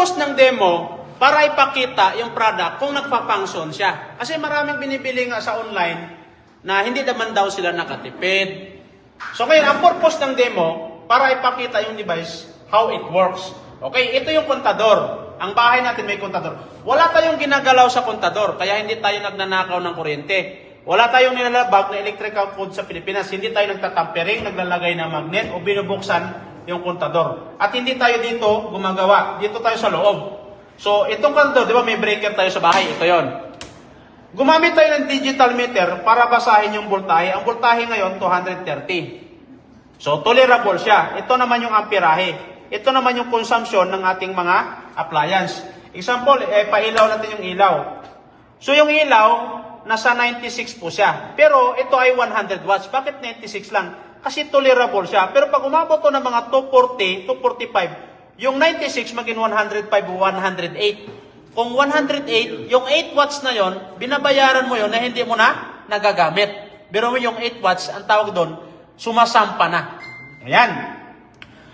purpose ng demo, para ipakita yung product kung nagpa-function siya. Kasi maraming binibili nga sa online na hindi naman daw sila nakatipid. So ngayon, ang purpose ng demo, para ipakita yung device, how it works. Okay, ito yung kontador. Ang bahay natin may kontador. Wala tayong ginagalaw sa kontador, kaya hindi tayo nagnanakaw ng kuryente. Wala tayong nilalabag na electrical code sa Pilipinas. Hindi tayo nagtatampering, naglalagay ng magnet o binubuksan yung kontador. At hindi tayo dito gumagawa. Dito tayo sa loob. So, itong kontador, di ba may breaker tayo sa bahay? Ito yon. Gumamit tayo ng digital meter para basahin yung voltahe. Ang voltahe ngayon, 230. So, tolerable siya. Ito naman yung amperahe. Ito naman yung consumption ng ating mga appliance. Example, pailaw natin yung ilaw. So, yung ilaw, nasa 96 po siya. Pero, ito ay 100 watts. Bakit 96 lang? Kasi tolerable siya. Pero pag umabot to ng mga 240, 245, yung 96 maging 105 o 108. Kung 108, yung 8 watts na yon, binabayaran mo yon na hindi mo na nagagamit. Pero yung 8 watts, ang tawag doon, sumasampa na. Ayan.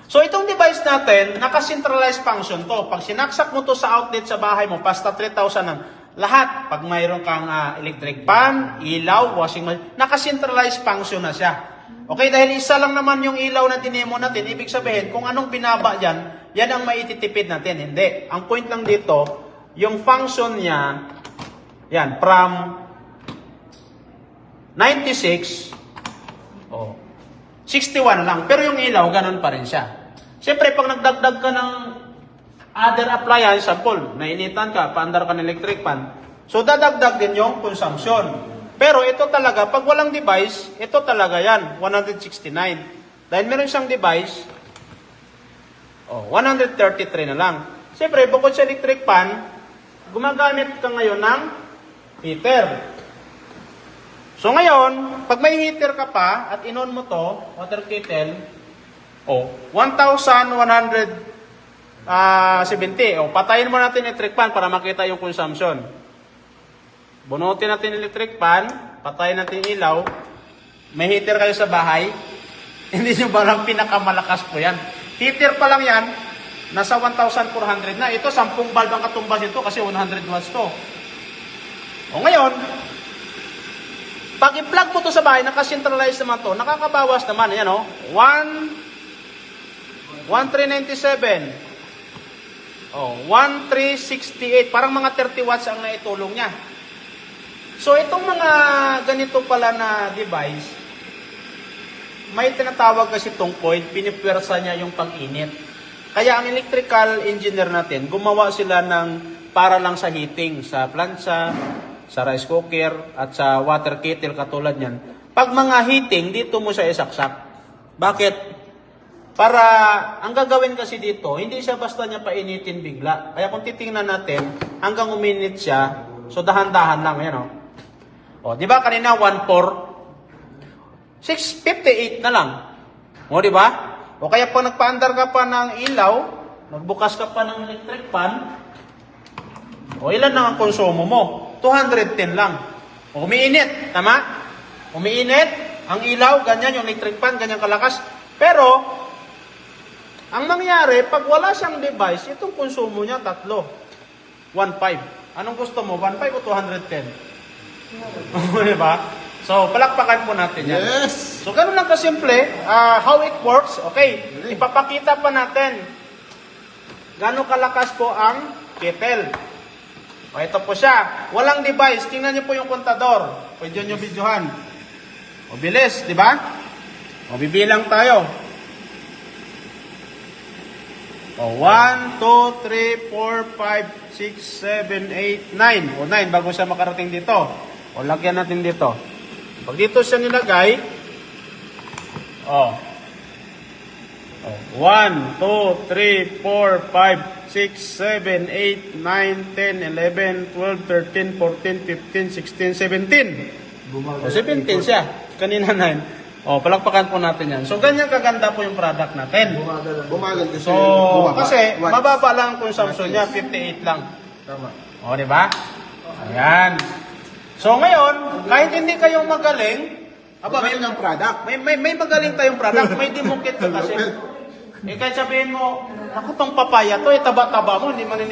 So itong device natin, naka-centralized function to. Pag sinaksak mo to sa outlet sa bahay mo, basta 3,000 ng lahat. Pag mayroon kang electric fan, ilaw, washing machine, naka-centralized function na siya. Okay, dahil isa lang naman yung ilaw na dinemo natin, ibig sabihin, kung anong binaba dyan, yan ang maititipid natin. Hindi. Ang point lang dito, yung function niya, yan, from 96, 61 lang. Pero yung ilaw, ganun pa rin siya. Siyempre, pag nagdagdag ka ng other appliance, sample, nainitan ka, paandar ka ng electric fan, so dadagdag din yung consumption. Pero ito talaga, pag walang device, ito talaga yan, 169. Dahil meron siyang device, 133 na lang. Siyempre, bukod sa electric fan, gumagamit ka ngayon ng heater. So ngayon, pag may heater ka pa, at inon mo to, water kettle, 1,170. Patayin mo natin electric fan para makita yung consumption. Bunutin natin electric fan, patayin natin ilaw, may heater kayo sa bahay, hindi nyo parang pinakamalakas po yan. Heater pa lang yan, nasa 1,400 na. Ito, 10 bulb ang katumbas ito kasi 100 watts to. Ngayon, pag i-plug mo to sa bahay, naka-centralize naman to, nakakabawas naman, yan 1,397. 1,368. Parang mga 30 watts ang naitulong niya. So, itong mga ganito pala na device, may tinatawag kasi itong coil, pinipwersa niya yung pag-init. Kaya ang electrical engineer natin, gumawa sila ng para lang sa heating, sa plancha, sa rice cooker, at sa water kettle katulad niyan. Pag mga heating, dito mo siya isaksak. Bakit? Para, ang gagawin kasi dito, hindi siya basta niya painitin bigla. Kaya kung titingnan natin, hanggang uminit siya, so dahan-dahan lang, yan di ba kanina 1,4? 658 na lang. Di ba? O kaya pag nagpaandar ka pa ng ilaw, nagbukas ka pa ng electric fan, ilan lang ang konsumo mo? 210 lang. Umiinit, tama? Umiinit, ang ilaw, ganyan, yung electric fan, ganyan kalakas. Pero, ang mangyari, pag wala siyang device, itong konsumo niya, 1.5. Anong gusto mo? 1.5 o 210? Diba? So, palakpakan po natin yan. Yes! So, ganun lang kasimple. How it works. Okay. Ipapakita pa natin gano'ng kalakas po ang kettle. Ito po siya. Walang device. Tingnan niyo po yung kontador. Pwede nyo videohan. Bilis, di ba? Bibilang tayo. 1, 2, 3, 4, 5, 6, 7, 8, 9. 9 bago siya makarating dito. Lagyan natin dito. Pag dito siya nilagay, 1, 2, 3, 4, 5, 6, 7, 8, 9, 10, 11, 12, 13, 14, 15, 16, 17. 17 siya. Kanina 9. Palakpakan po natin yan. So, ganyan kaganda po yung product natin. Bumagal kasi. So, kasi, mababa lang ang consumption niya, 58 lang. Tama. Di ba? Ayan. So, ngayon, kahit hindi kayong magaling, Magaling ang product. may magaling tayong product, may democate ka kasi. Eh kahit sabihin mo, ako tong papaya to, taba-taba mo, hindi man